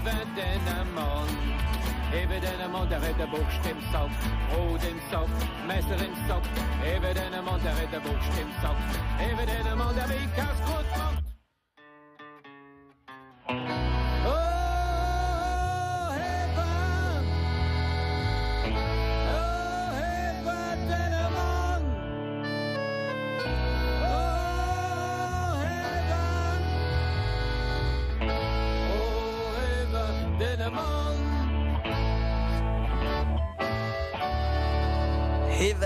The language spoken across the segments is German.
den Mond. Even den Mond, der hat der Buchst im Sack, Brot im Sack, Messer im Sack. Even den Mond, der hat der Buchst im Sack, even den Mond, der wie Kass gut macht.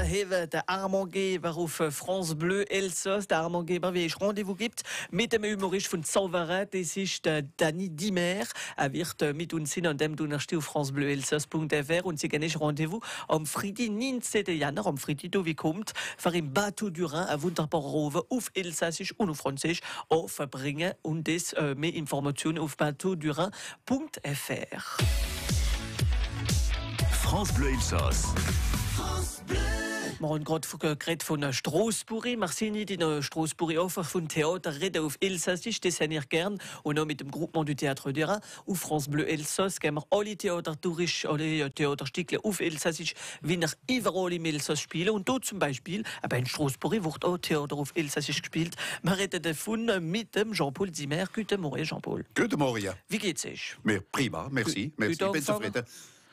Hewe, der Armandgeber auf France Bleu Elsass, der Armandgeber, wie ich Rendezvous gibt mit dem Humorist von Zauberei, das ist der Dani Dimer. Wird mit uns sein, an dem du auf francebleuelsass.fr und sie gehen Rendezvous am Freitag, 19. Januar, am Freitag, wie kommt, für im Bateau du Rhin, ein wunderbarer Rover auf Elsassisch und auf Französisch verbringen und das mehr Informationen auf bateaudurin.fr. France Bleu Elsass. Wir haben gerade geredet von Strasbourg. Wir sind nicht in Strasbourg einfach von Theater reden auf Elsassisch, das hätte ich gern. Und auch mit dem Groupement du Théâtre du Rhin. Auf France Bleu Elsass gehen wir alle Theater durch, alle Theaterstücke auf Elsassisch, wie wir überall im Elsass spielen. Und da zum Beispiel, aber in Strasbourg wird auch Theater auf Elsassisch gespielt. Wir reden davon mit dem Jean-Paul Zimmer. Guten Morgen, Jean-Paul. Guten Morgen. Wie geht's euch? Prima, merci. Ich bin zufrieden.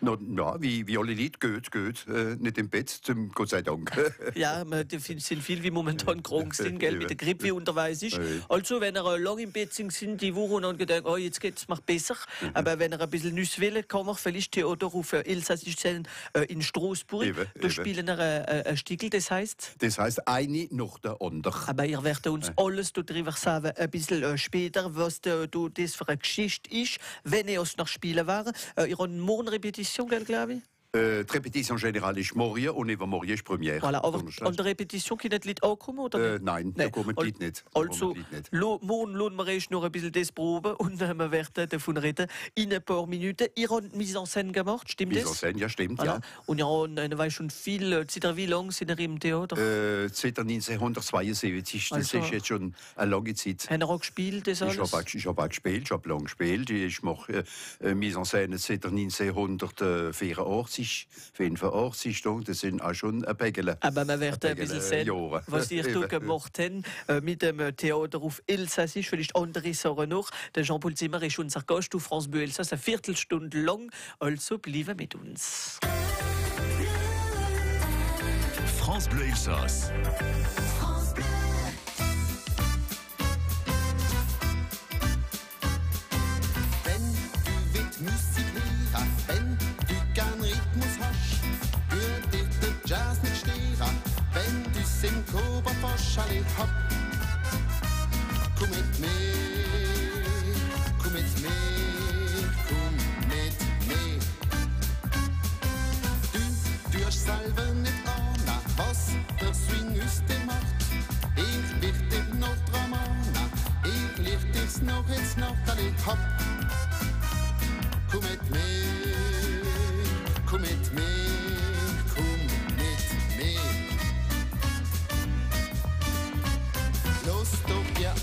Ja, wie alle Leute, geht. Nicht im Bett, Gott sei Dank. Ja, es sind viele, wie momentan krank sind, gell, mit der Grippe, wie unterwegs ist. Also, wenn ihr lang im Bett sind die Woche und dann gedacht, oh, jetzt geht's mal besser. Aber wenn ihr ein bisschen Nüsse will, kann man vielleicht Theater auf Elsassisch sein, in Strasbourg. Da spielen wir ein Stickel, das heisst? Das heisst, eine nach der andere. Aber ihr werdet uns alles darüber sagen, ein bisschen später, was das für eine Geschichte ist, wenn ihr es noch spielen war. Ihr habt morgen Repetition, glaube ich. Die Repetition générale ist morgen und übermorgen ist Premiere. Voilà, aber an der Repetition können die Leute auch kommen, oder? Nein, da kommen die Leute nicht. Also, morgen lohnen wir erst noch ein bisschen das proben und wir werden davon reden in ein paar Minuten. Ihr habt Mise en Scène gemacht, stimmt das? Mise en Scène, ja, stimmt, voilà. Ja. Und ja, weißt schon viel, wie lange sind ihr im Theater? Seit 1972, das ist jetzt schon eine lange Zeit. Haben ihr auch gespielt, das alles? Ich habe auch gespielt, ich habe lange gespielt. Ich mache Mise en Scène seit 1984. 85 Stunden, das sind auch schon ein Päckchen. Aber man wird ein bisschen sehen, was ihr hier gemacht habt mit dem Theater auf Elsassisch, vielleicht andere Sachen noch. Der Jean-Paul Zimmer ist unser Gast auf France Bleu Elsass, eine Viertelstunde lang, also bleiben mit uns. France Bleu Elsass. Allez hop, komm mit mir, komm mit mir, komm mit mir. Du tust selber nicht an, was der Swing aus dir macht. Ich lich dich noch dran an, ich lich dich noch jetzt noch. Allez hop, komm mit mir, komm mit mir.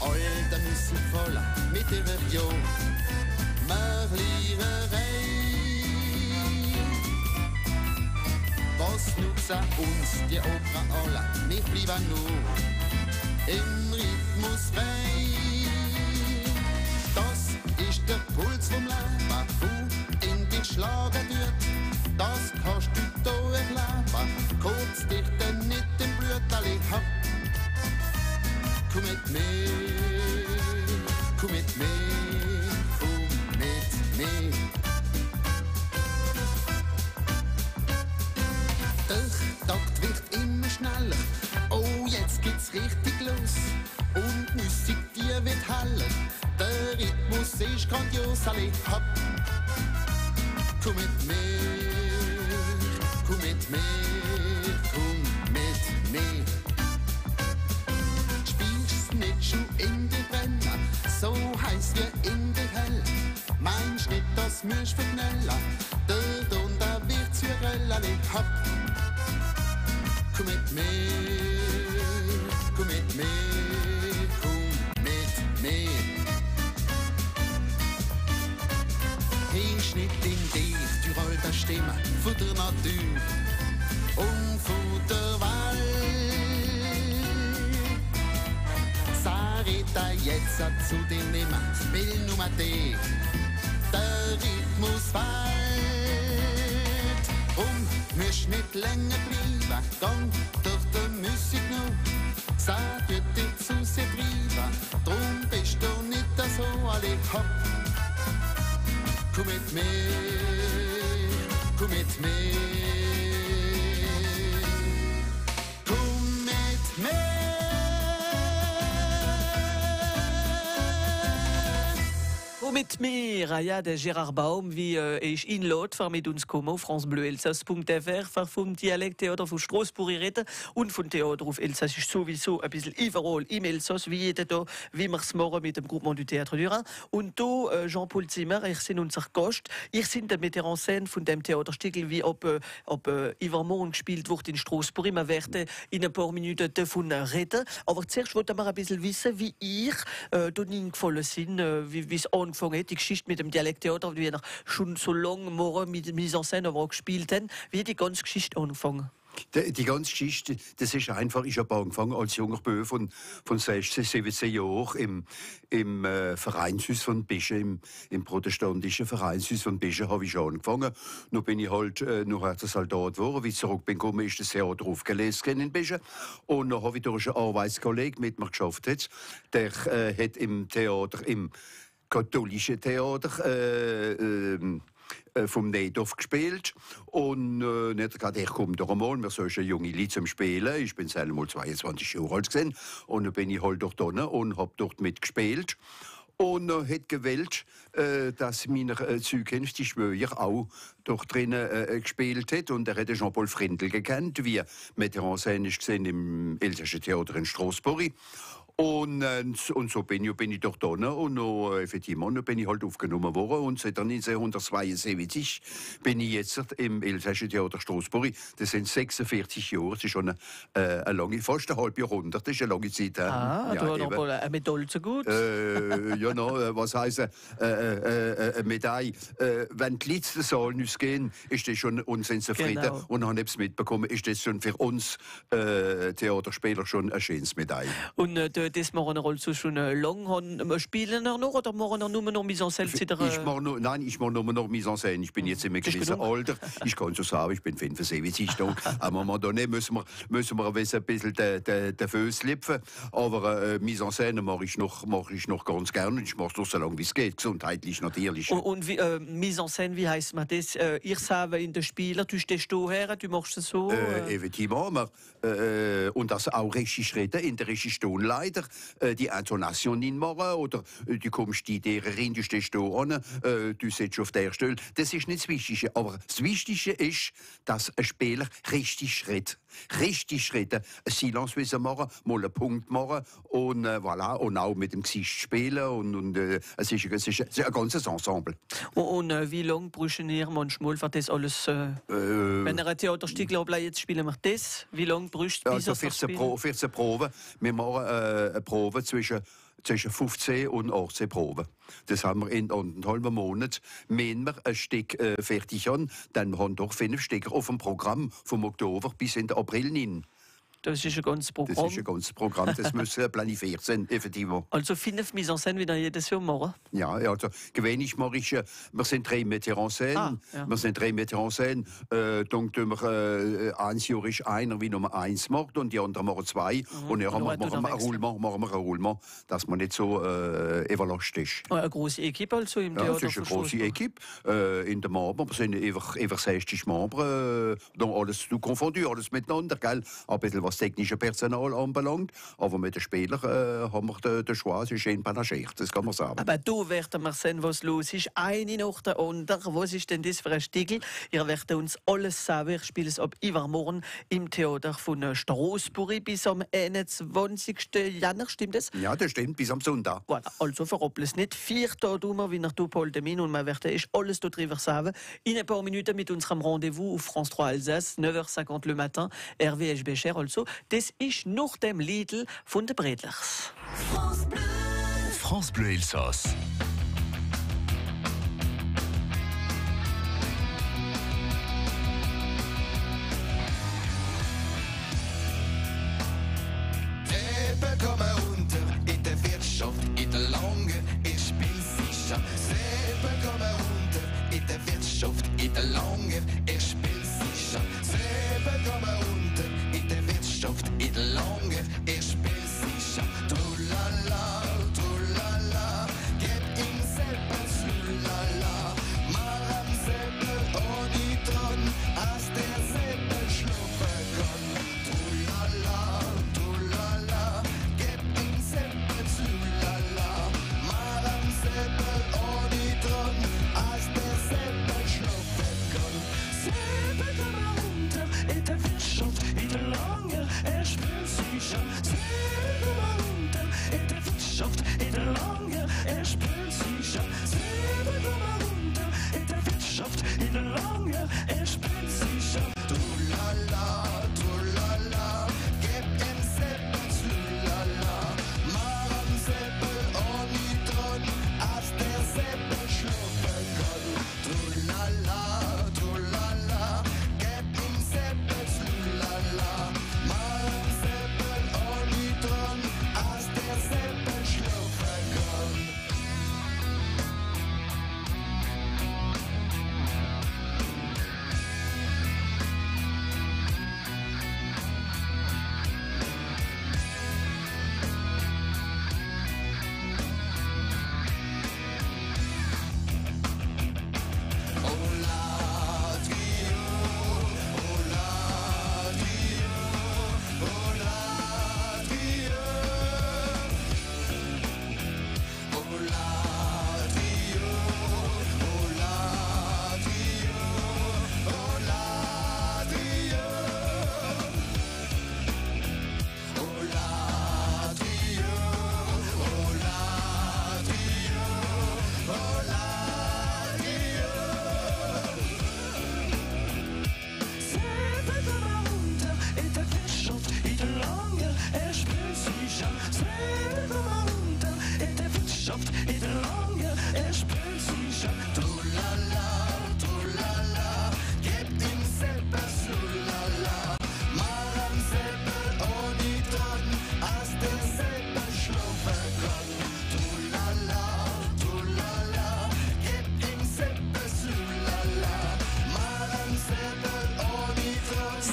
Alter Nüsse voll mit ihrer Jo, Marliererei. Was nutzt uns die Opera alle? Wir bleiben nur im Rhythmus frei. Das ist der Puls vom Leben, wo in dich schlagen wird. Das kannst du da erleben, kurz dich denn nicht im Blut. Alle hopp, komm mit mir, komm mit mir, komm mit mir. Der Takt wird immer schneller, oh jetzt geht's richtig los. Und die Musik, die wird heller, der Rhythmus ist grandios. Alle hopp, komm mit mir, komm mit mir, komm mit mir. Nicht schon in die Brenner, so heiß wie in die Hölle. Meinst nicht, das müsst verknellen, der Donner wird zu grell. Alle hopp, komm mit mir, komm mit mir, komm mit mir. Einschnitt in dich, durch all die Stimmen von der Natur und von der Welt. Sag ich dir jetzt zu dir nimmer, will nur dich, der Rhythmus fällt. Und musst nicht länger bleiben, gang durch die Musik nur. Sag dir zu sie treiben, drum bist du nicht so alle hopp. Komm mit mir, komm mit mir, komm mit mir. Mit mir, ja, der Gerard Baum, wie ich ihn lot, für mit uns kommen, francebleuelsass.fr, für vom Dialekttheater von Straßburg reden und von Theater auf Elsass ist sowieso ein bisschen überall im Elsass, wie jeden Tag, wie wir es machen mit dem Groupement du Théâtre du Rhin. Und da, Jean-Paul Zimmer, ich bin unser Gast, ich bin der Metteur en scène von dem Theaterstück, wie ob übermorgen gespielt wird in Straßburg. Wir werden in ein paar Minuten davon reden. Aber zuerst wollte wir ein bisschen wissen, wie ihr da gefallen sind, wie es angefangen hat, die Geschichte mit dem Dialekttheater, wie wir schon so lange morgen mit Mise en Scène aber gespielt haben. Wie hat die ganze Geschichte angefangen? Die ganze Geschichte, das ist einfach, ich habe angefangen als junger Bö von 16, 17 Jahren im Vereinshaus von Bischen, im protestantischen Vereinshaus von Bischen habe ich angefangen. Nun bin ich halt noch als Soldat geworden, wie ich zurück bin gekommen, ist das Theater aufgelesen in Bischen. Und dann habe ich durch einen Arbeitskollegen mit mir geschafft, der hat im Theater, im katholischen Theater, vom Neidorf gespielt und nicht gerade ich komme doch einmal, wir sollen junge Leute zum Spielen, ich bin selber mal 22 Jahre alt gewesen und dann bin ich halt dort drinnen und habe dort mitgespielt und hat gewählt, dass meine zukünftige Schwäger auch dort drinnen gespielt hat und er hätte Jean-Paul Frindl gekannt, wie Metteur en Scène ist gesehen im Elsässischen Theater in Straßburg. Und so bin ich dort drinnen und effektiv bin ich halt aufgenommen worden und seit 1972 bin ich jetzt im Elsässischen Theater Straßburg. Das sind 46 Jahre, das ist schon eine lange, fast ein halbes Jahrhundert, das ist eine lange Zeit. Ah, ja, du hast noch mal eine Medaille zu gut. Ja, no, was heisst eine Medaille? Wenn die letzten Saal nicht gehen, ist das schon uns zufrieden. Genau. Und haben es mitbekommen, ist das schon für uns Theaterspieler schon eine schöne Medaille. Und das machen wir also schon lange. Spielen wir noch oder machen wir nur noch Mise en Scène? Nein, ich mache nur noch Mise en Scène. Ich bin jetzt in einem gewissen Alter. Ich kann so sagen, ich bin 75 Jahre. Am Moment donné müssen wir ein bisschen den Fuß lüpfen. Aber Mise en Scène mache ich noch ganz gerne. Ich mache es so lange wie es geht, gesundheitlich natürlich. Und wie, Mise en Scène, wie heisst man das? Ihr sagt in den Spielern, du stehst her, du machst es so? Effektivement. Und das auch richtig reden, in der richtigen Tonleiter, die Intonation nicht machen, oder du kommst die rein, du stehst da an, du sitzt auf der Stelle. Das ist nicht das Wichtige. Aber das Wichtige ist, dass ein Spieler richtig redet. Richtig reden, ein Silence machen, mal einen Punkt machen und voilà, und auch mit dem Gesicht spielen und es ist ein ganzes Ensemble. Und wie lange brauchen ihr manchmal für das alles? Wenn ihr ein Theaterstück jetzt spielen wir das, wie lange braucht ihr bis also 14 Proben. Wir machen eine Probe zwischen 15 und 18 Proben. Das haben wir in einem halben Monat. Wenn wir ein Stück fertig haben, dann haben wir doch 5 Stücke auf dem Programm vom Oktober bis in den April hinein. Das ist ein ganzes Programm. Das ist ein ganzes Programm, das muss planifiziert sein, effektiv. Also 5 Mise en Scène wieder jedes Jahr machen? Ja, also gewöhnlich mache ich, wir sind 3 Metteur en Scène, wir sind 3 Metteur en Scène, donc ein Jahr ist einer wie Nummer 1 macht und die anderen machen 2 und dann machen wir ein Roulement, dass man nicht so überlastet ist. Eine große Equipe also im Theater? Ja, es ist eine große Equipe in den Membres, wir sind über 60 Membres, donc alles konfondu, alles miteinander, gell? Ein bisschen was technische Personal anbelangt, aber mit den Spielern haben wir den Choix, es ist schön panagiert, das kann man sagen. Aber du werden wir sehen, was los ist. Eine nach der anderen. Was ist denn das für ein Stickel? Ihr werdet uns alles sagen. Ich spiele es ab übermorgen im Theater von Straßburg bis am 21. Januar, stimmt das? Ja, das stimmt, bis am Sonntag. Voilà, also verroppelt es nicht. 4 Tage wie nach Paul Demin und wir werden alles darüber sagen. In ein paar Minuten mit unserem Rendezvous auf France 3 Alsace, 9h50 le matin, RVS Becher also. Das ist nach dem Lidl von den Bredlers. France Bleu Elsass.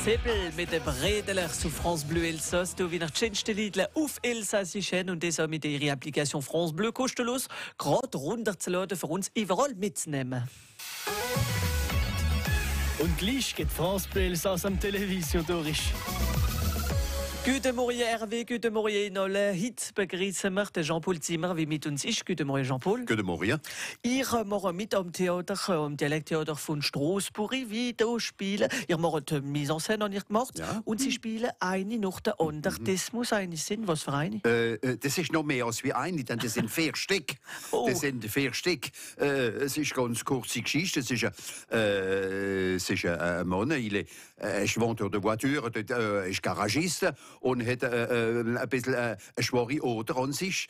Seppel mit der Bredeler zu France Bleu Elsass. Du wie nach schönste Liedle auf Elsassischen und das auch mit ihrer Applikation France Bleu kostenlos gerade runterzuladen für uns überall mitzunehmen. Und gleich geht France Bleu Elsass am Television durch. Guten Morgen, Hervé, guten Morgen, alle. Heute begrüßen wir den Jean-Paul Zimmer, wie mit uns ist. Guten Morgen, Jean-Paul. Guten Morgen. Ihr macht mit am Theater, am Dialekttheater von Straßburg, wie hier spielen. Ihr macht die Mise en Scène, habt ihr gemacht. Ja. Und sie spielen eine nach der anderen. Das muss eine sein. Was für eine? Das ist noch mehr als wie eine, denn das sind 4 Stück. Oh. Das sind 4 Stück. Es ist ganz kurze Geschichte. Es ist ein Mann, il est Chauffeur de voiture, ist Garagiste und hat ein bisschen eine schwere Oder an sich.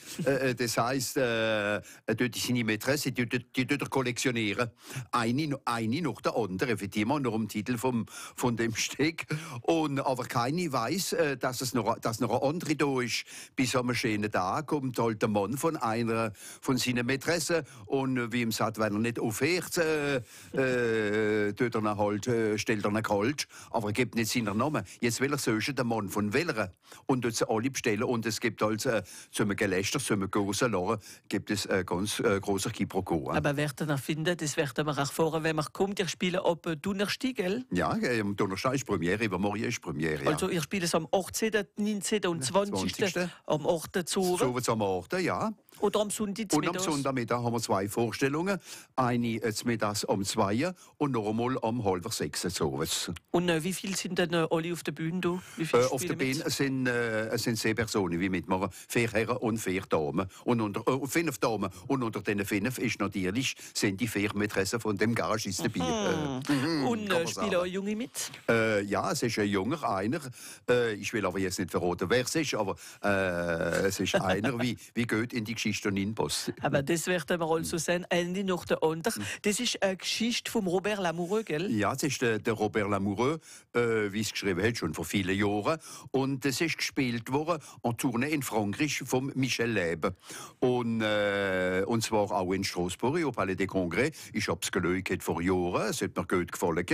Das heisst, dort seine Mätresse, die tut er kollektionieren. Eine nach der anderen, effektiv, nur im Titel von dem Stück. Aber keiner weiß, dass noch eine andere da ist. Bis am schönen Tag kommt halt der Mann von einer von seinen Mätressen und wie ihm sagt, wenn er nicht aufhört, stellt er ihn kalt, aber er gibt nicht seinen Namen. Jetzt will er suchen, den Mann von welcher und dort sie alle bestellen und es gibt also zum Gelächter, zum großen Lachen, gibt es ein ganz grosser Quiproquo. Aber werden wir finden, das werden wir erfahren, wenn wir kommt. Ihr spielt ab Donnerstag, gell? Ja, am Donnerstag ist Premiere, übermorgen ist Premiere. Ja. Also ihr spielt es am 18., 19. und 20. Am 8. zu am 8., ja. Oder am Sonntag und am Sonntagmittag haben wir 2 Vorstellungen. Eine mittags um 2 und noch einmal um 5:30 Und wie viele sind denn alle auf der Bühne da? Auf der Bühne sind 10 Personen, wie mitmachen. 4 Herren und 4 Damen. Und 5 Damen. Und unter diesen 5 ist natürlich, sind die 4 Mätressen von dem Garagisten dabei. Und spielen auch Junge mit? Ja, es ist ein junger, einer. Ich will aber jetzt nicht verraten, wer es ist, aber es ist einer, wie geht in die Geschichte hineinpasst. Aber das werden wir also sehen, eine nach der anderen. Das ist eine Geschichte von Robert Lamoureux, gell? Ja, das ist der Robert Lamoureux, wie es geschrieben hat, schon vor vielen Jahren. Und das ist gespielt worden en Tournee in Frankreich von Michel Leib. Und zwar auch in Straßburg, au Palais des Congrès. Ich habe es geschaut vor Jahren, es hat mir gut gefallen.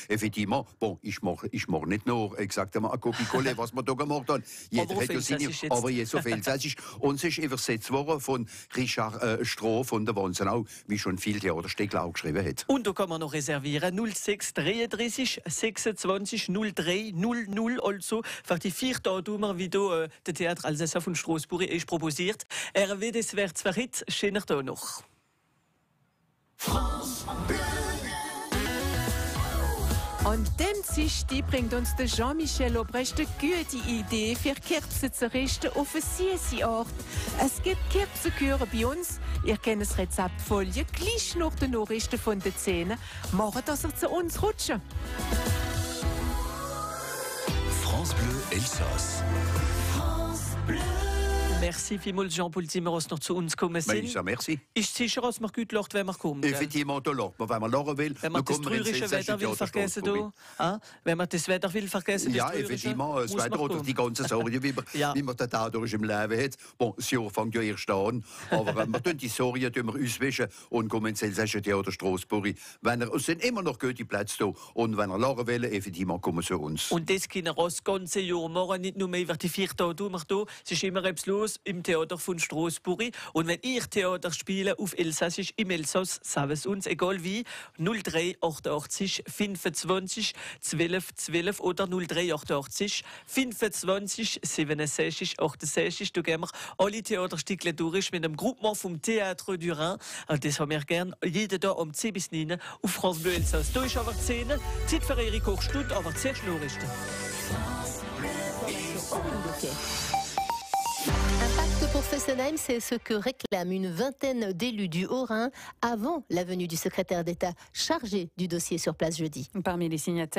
Effektivement, bon, ich mach nicht nur exakt eine Kopie-Kolle, was wir da gemacht haben. Jeder hat ja seine, aber jetzt so viel Elsassisch. Und es ist übersetzt worden von Richard Stroh von der Wonsenau, wie schon viel Theaterstücke auch geschrieben hat. Und da kann man noch reservieren 06 33 26 03 00, also für die 4 Tage, wie da der Theater Alsace von Straßburg ist proposiert. RW, das wird zwar heute, schöner da noch. France Bleu. Und dem Zischti bringt uns der Jean-Michel Obrecht eine gute Idee für Kerzen zu richten auf einen süßen Ort. Es gibt Kerzenchöre bei uns. Ihr kennt das Rezept Folie, gleich nach den Nachrichten von den 10. Machen, dass ihr zu uns rutschen. France Bleu Elsass. France Bleu. Merci vielmals, Jean-Paul Zimmer, dass noch zu uns gekommen sind. Ja, merci. Ist sicher, dass man gut lacht, wenn man kommt? Effektivement, da lacht man. Wenn man lachen will, wenn man das trügerische Wetter will vergessen, wenn man das Wetter will vergessen, ja, effektivement, das Wetter oder die ganze Sorge, wie man das dadurch im Leben hat. Bon, das Jahr fängt ja erst an, aber wir tun die Sorgen auswischen und kommen ins Elsässische Theater Straßburg. Es sind immer noch gute Plätze da und wenn er lachen will, effektivement kommen sie zu uns. Und das können wir das ganze Jahr machen, nicht nur mehr über die 4 Tage da. Es ist immer etwas los im Theater von Straßburg. Und wenn ihr Theater spielt auf Elsassisch im Elsass, sagen es uns, egal wie, 03 88 25 12 12 oder 03 88 25 67 68. Da gehen wir alle Theaterstücke durch mit dem Groupement vom Théâtre du Rhin. Und das haben wir gern jeden Tag um 10 bis 9 auf France Bleu Elsass. Da ist aber 10, Zeit für Erik Hochstund, aber zuerst Nachrichten. Un pacte pour Fessenheim, c'est ce que réclame une vingtaine d'élus du Haut-Rhin avant la venue du secrétaire d'État chargé du dossier sur place jeudi. Parmi les signataires,